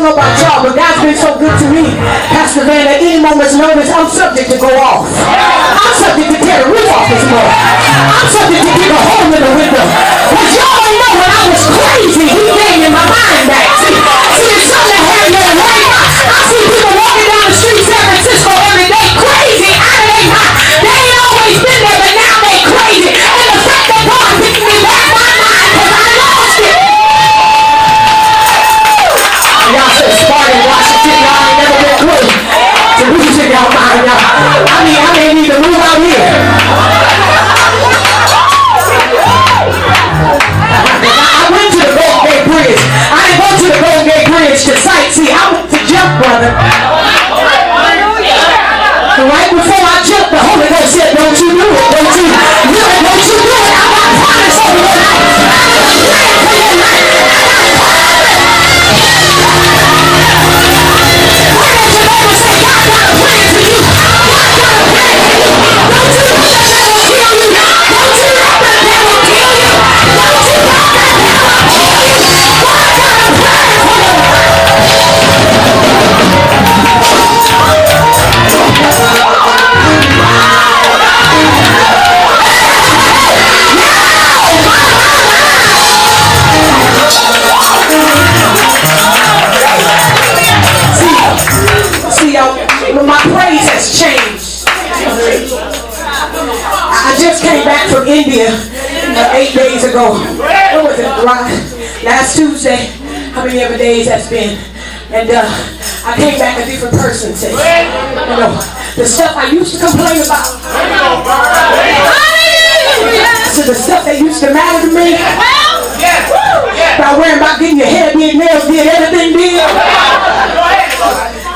know about y'all, but God's been so good to me, Pastor Van, at any moment's notice, I'm subject to go off. I'm subject to tear the roof off this morning. I'm subject to dig a hole in the window. But y'all ain't know when I was crazy, he gave me my mind back. See, it's something that had me away. I see people walking down the street San Francisco every day, crazy, out of their mind. They ain't always been there, but now they crazy. And the fact that God picked me back my mind, because I lost it. Y'all said Spartan, Washington, y'all ain't never been crazy. So we can check y'all mind, y'all. I may need to move out here. I went to the Golden Gate Bridge. I didn't go to the Golden Gate Bridge to sightsee. I went to jump, brother. Right before I jumped, the Holy Ghost said, don't you do it, don't you do it, don't you do it. I got promise over your life. I got a plan for your life. Why don't you ever say, God got a plan for you? God got a plan for you. Don't you let the devil kill you. Don't you let the devil kill you. Don't you let the devil kill you. God got a plan for you. See, my praise has changed. I just came back from India 8 days ago. What was it, right? Last Tuesday. How many other days that's been? And I came back a different person. Say, you know, the stuff I used to complain about. So the stuff that used to matter to me. About worrying about getting your hair did, nails did, everything did.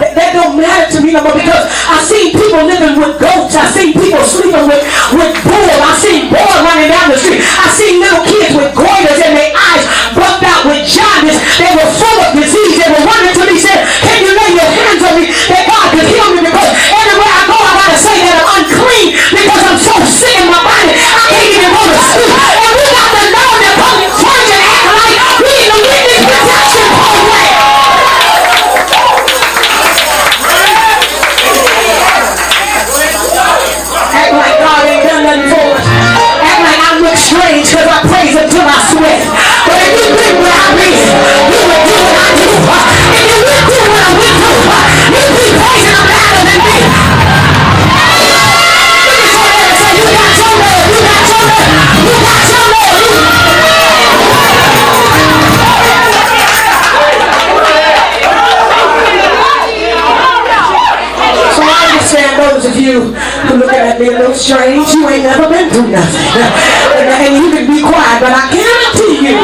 That don't matter to me no more, because I see people living with goats. I see people sleeping with bulls. I see boys running down the street. I see little kids with goiters and their eyes bugged out with jaundice. They were full of disease. They were running to me saying, can you lay your hands on me that God can heal me, because everywhere I go I gotta say that I'm unclean because I'm so sick in my body. I can't even go to sleep. And we got to know that public church and act like we in the witness protection program. Act like God ain't done nothing for us. Act like I look strange because I praise Him till I sweat. But if you been where I've been, you would do what I do. If you went through what I went through, you'd be praising Him louder than me. Look at your neighbor and say, you got your Lord, you got your Lord, you got your Lord. So I understand those of you who look at me a little strange. You ain't never been through nothing. And you can be quiet, but I guarantee you,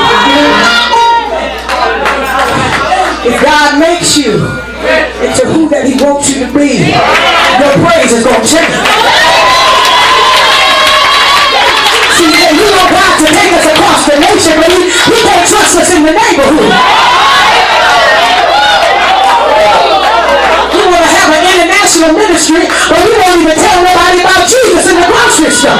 if God makes you into who that He wants you to be, your praise is going to change. See, you know God to take us across the nation, but He can't trust us in the neighborhood. You want to have an international ministry, but you won't even tell nobody about Jesus in the grocery store.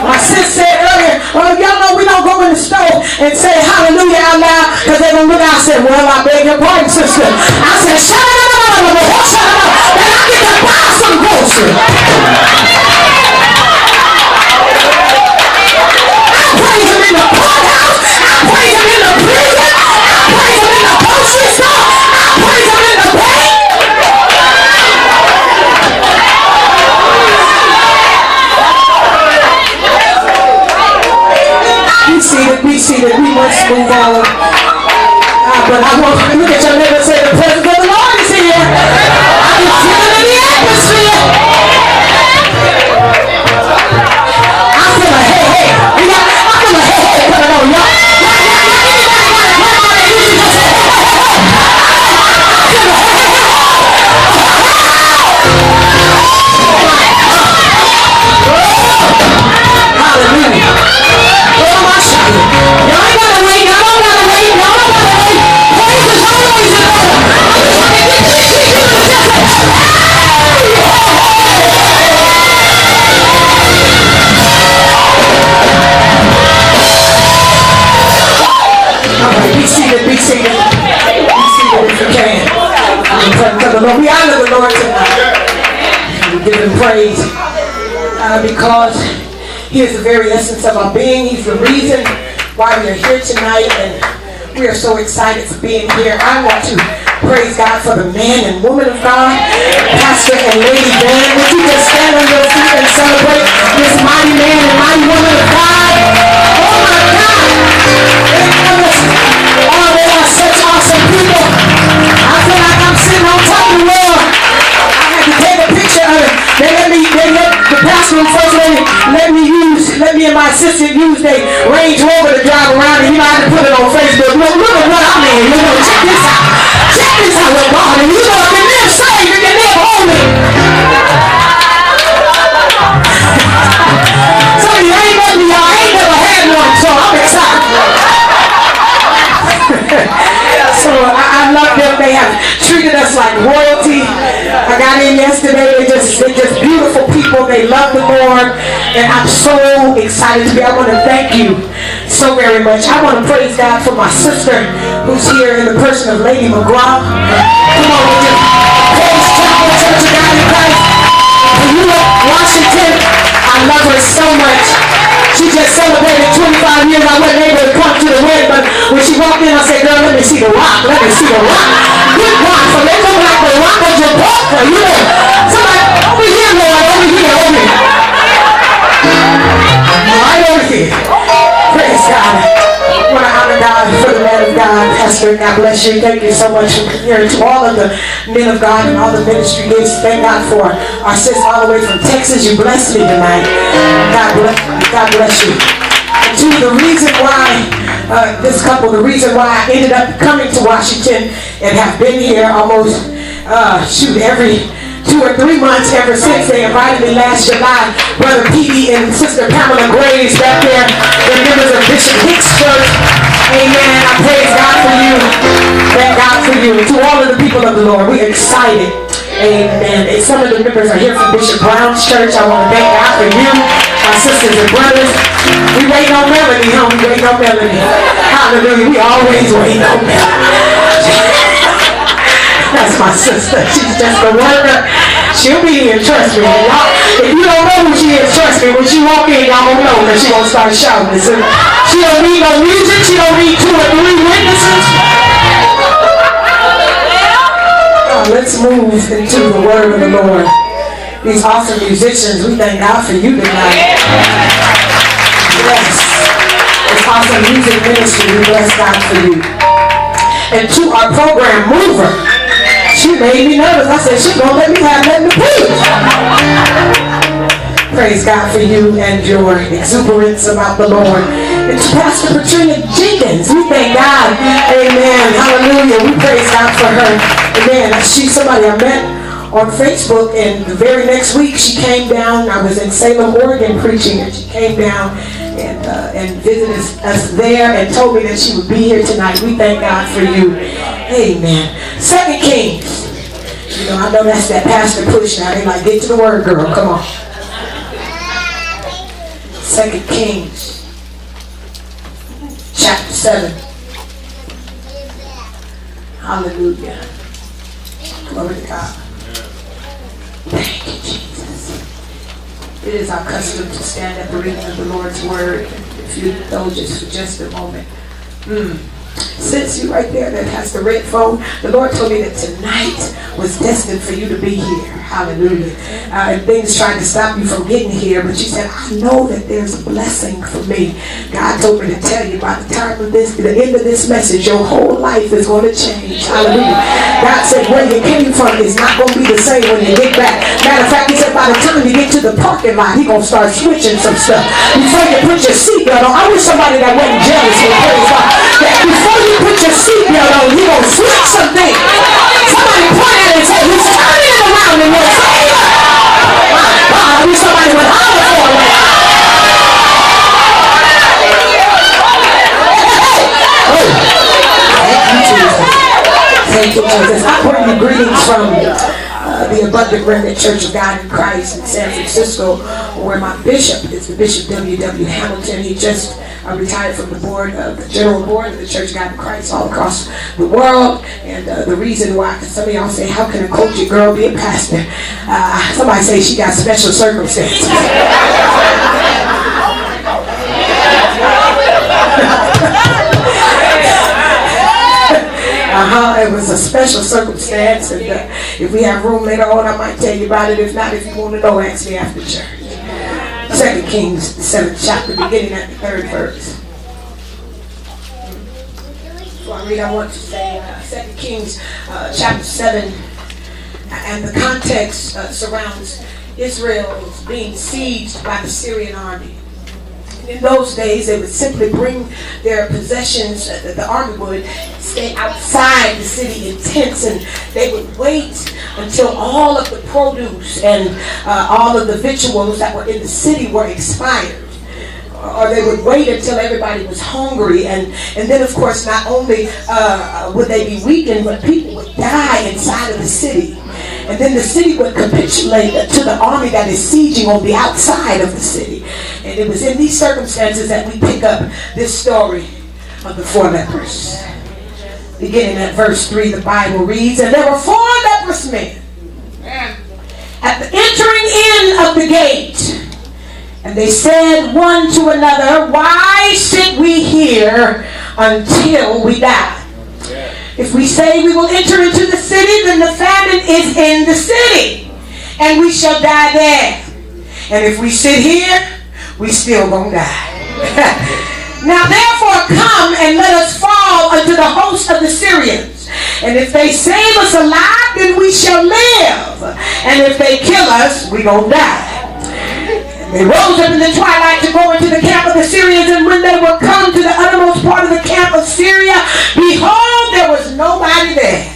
My sis said earlier, well, y'all know we don't go in the store and say hallelujah out loud, because they're going to look out and say, well, I beg your pardon, sister. I said, shut up, and I get to buy some groceries. I praise Him in the courthouse. I praise Him in the prison. I praise Him in the grocery store. I praise Him in the bank. Be seated. We must move on. But I want you to look at your neighbor and say, the presence of the Lord is here. I can feel it in the atmosphere. presence of the Lord. We honor the Lord tonight. We give him praise because he is the very essence of our being. He's the reason why we are here tonight, and we are so excited for being here. I want to praise God for the man and woman of God, Pastor and Lady Van. Would you just stand on your feet and celebrate this mighty man and mighty woman of God? Oh my God! Oh, they are such awesome people. I feel like I'm sitting on top of the world. I had to take a picture of it. They let the pastor and first lady let me and my assistant use their Range Rover to drive around, and I had to put it on Facebook. Look at what I mean. Check this out. Check this out, little God. And you can live saved and you live holy. So you ain't met me, y'all. I ain't never had one, so I'm excited. So I love them. They have treated us like royalty. I got in yesterday. They're just beautiful people. They love the Lord, and I'm so excited to be. I want to thank you so very much. I want to praise God for my sister who's here in the person of Lady McGraw. Come on, with your Praise Chapel Church of God in Christ. And you know, Washington, I love her so much. She just celebrated 25 years. I wasn't able to come to the wedding, but when she walked in, I said, girl, let me see the rock. Let me see the rock. Good rock. So they look like the rock of Gibraltar. You know, somebody over here, Lord, over here, over here. Right over here. Praise God. I want to honor God for the man of God. Pastor, God bless you. Thank you so much for hearing to all of the men of God and all the ministry gifts. Thank God for our sis all the way from Texas. You blessed me tonight. God bless you. And to the reason why this couple, the reason why I ended up coming to Washington and have been here almost every 2 or 3 months ever since they invited me last July. Brother Petey and Sister Pamela Graves back there, the members of Bishop Hicks Church. Amen. I praise God for you. Thank God for you. To all of the people of the Lord, we're excited. Amen. And some of the members are here from Bishop Brown's church. I want to thank God for you, my sisters and brothers. We wait on Melanie, huh? We wait on Melanie. Hallelujah. We always wait on Melanie. That's my sister. She's just a worker. She'll be here, trust me. Y'all, if you don't know who she is, trust me, when she walk in, y'all won't know that she gonna start shouting. So she don't need no music. She don't need 2 or 3 witnesses. Let's move into the word of the Lord. These awesome musicians, we thank God for you tonight. Yes. This awesome music ministry, we bless God for you. And to our program mover, she made me nervous. I said, she's going to let me preach. Praise God for you and your exuberance about the Lord. And to Pastor Patrina Jenkins, we thank God. Amen. Hallelujah. We praise God for her. Amen. She's somebody I met on Facebook, and the very next week she came down. I was in Salem, Oregon preaching, and she came down and visited us there and told me that she would be here tonight. We thank God for you. Amen. 2 Kings. You know, I know that's that pastor push now. They like, get to the word, girl. Come on. 2 Kings. Chapter 7. Hallelujah. Glory to God. Thank you, Jesus. It is our custom to stand at the reading of the Lord's word. If you indulge us for just a moment. Since you right there that has the red phone, the Lord told me that tonight was destined for you to be here. Hallelujah. And things tried to stop you from getting here, but you said, I know that there's a blessing for me. God told me to tell you by the time of this, the end of this message, your whole life is going to change. Hallelujah. God said where you came from is not going to be the same when you get back. Matter of fact, he said by the time you get to the parking lot, he's going to start switching some stuff. Before you put your seatbelt on, I wish somebody that wasn't jealous would praise God. That before you put your seatbelt on, you're going to switch something. Somebody point at it and say, he's turning it around in your favor. My God, I wish somebody would holler for me. Thank you, Jesus. I bring you greetings from the Abundant Remnant Church of God in Christ in San Francisco, where my bishop is the Bishop W.W. Hamilton. He just retired from the general board of the Church of God in Christ all across the world. And the reason why, because some of y'all say, how can a cultured girl be a pastor? Somebody say she got special circumstances. It was a special circumstance, and if we have room later on, I might tell you about it. If not, if you want to know, ask me after church. 2 Kings, the 7th chapter, beginning at the 3rd verse. Before I read, I want to say 2 Kings chapter 7, and the context surrounds Israel being sieged by the Syrian army. In those days, they would simply bring their possessions, the army would stay outside the city in tents, and they would wait until all of the produce and all of the victuals that were in the city were expired. Or they would wait until everybody was hungry, and then of course not only would they be weakened, but people would die inside of the city. And then the city would capitulate to the army that is sieging on the outside of the city. And it was in these circumstances that we pick up this story of the 4 lepers. Beginning at verse 3, the Bible reads, and there were 4 leprous men at the entering in of the gate. And they said one to another, why sit we here until we die? If we say we will enter into the city, then the famine is in the city, and we shall die there. And if we sit here, we still gonna die. Now therefore come and let us fall unto the host of the Syrians. And if they save us alive, then we shall live. And if they kill us, we gonna die. They rose up in the twilight to go into the camp of the Syrians, and when they were come to the uttermost part of the camp of Syria, behold, there was nobody there.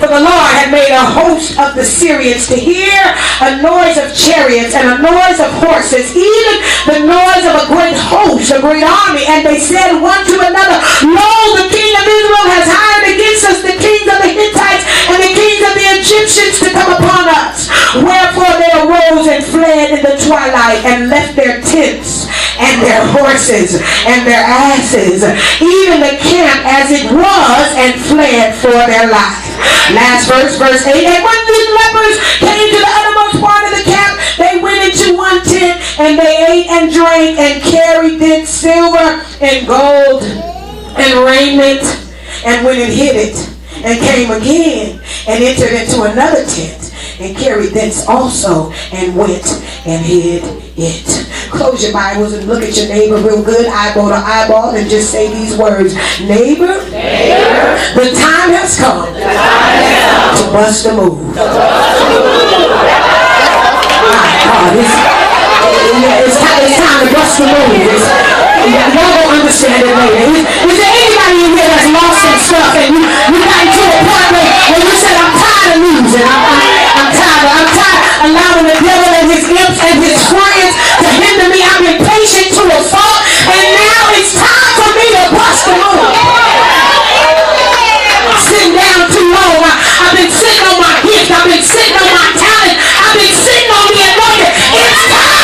For the Lord had made a host of the Syrians to hear a noise of chariots and a noise of horses, even the noise of a great host, a great army. And they said one to another, lo, the king of Israel has hired against us the kings of the Hittites and the kings of the Egyptians to come upon us. Wherefore they arose and fled in the twilight and left their tents and their horses and their asses, even the camp as it was, and fled for their life. Last verse, verse 8. And when these lepers came to the uttermost part of the camp, they went into one tent, and they ate and drank, and carried thence silver and gold and raiment, and went and hid it, and came again, and entered into another tent, and carried thence also, and went and hid it. Close your Bibles and look at your neighbor real good, eyeball to eyeball, and just say these words. Neighbor, the time has come to bust a move. It's time to bust a move. Y'all don't understand it later. Is there anybody in here that's lost some stuff, and you got into a point where you said, I'm tired of losing. I'm tired of allowing the devil and his imps and his friends to hinder me. I'm impatient to a fault, and now it's time for me to bust the move. I'm sitting down too long. I've been sitting on my gift. I've been sitting on my talent. I've been sitting on the anointing. It's time.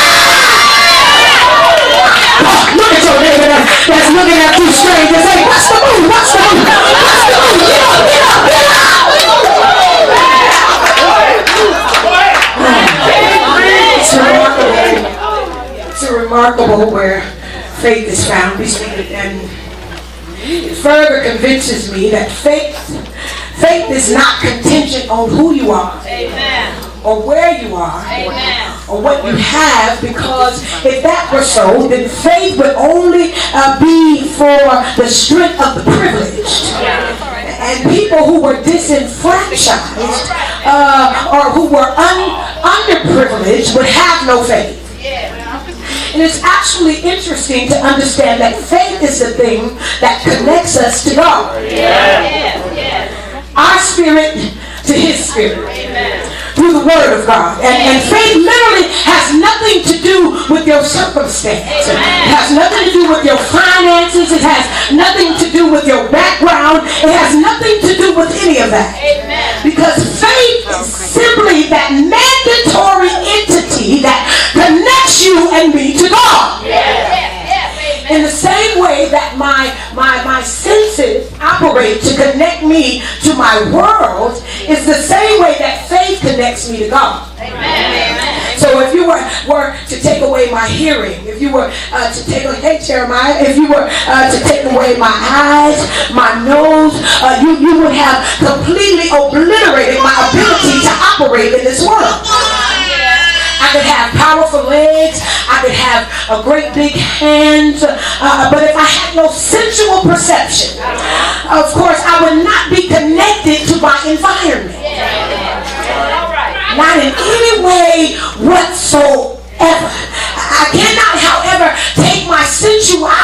Oh, look at your neighbor that's looking at you strange and say, bust the move, bust the move, bust the move. Get up, get up, get up. It's remarkable where faith is found. And it further convinces me that faith is not contingent on who you are. Amen. Or where you are. Amen. Or what you have, because if that were so, then faith would only be for the strength of the privileged. And people who were disenfranchised or who were underprivileged would have no faith. And it's actually interesting to understand that faith is the thing that connects us to God. Our spirit to His spirit. Through the Word of God. And faith literally has nothing to do with your circumstance. It has nothing to do with your finances. It has nothing to do with your background. It has nothing to do with any of that. Because faith simply that mandatory entity that connects you and me to God. In the same way that my senses operate to connect me to my world is the same way that faith connects me to God. Amen. So if you were to take away my hearing, if you were to take away, Jeremiah, if you were to take away my eyes, my nose, you would have completely obliterated my ability to operate in this world. I could have powerful legs, I could have a great big hands, but if I had no sensual perception, of course I would not be connected to my environment. Not in any way whatsoever. I cannot, however, take my sensuality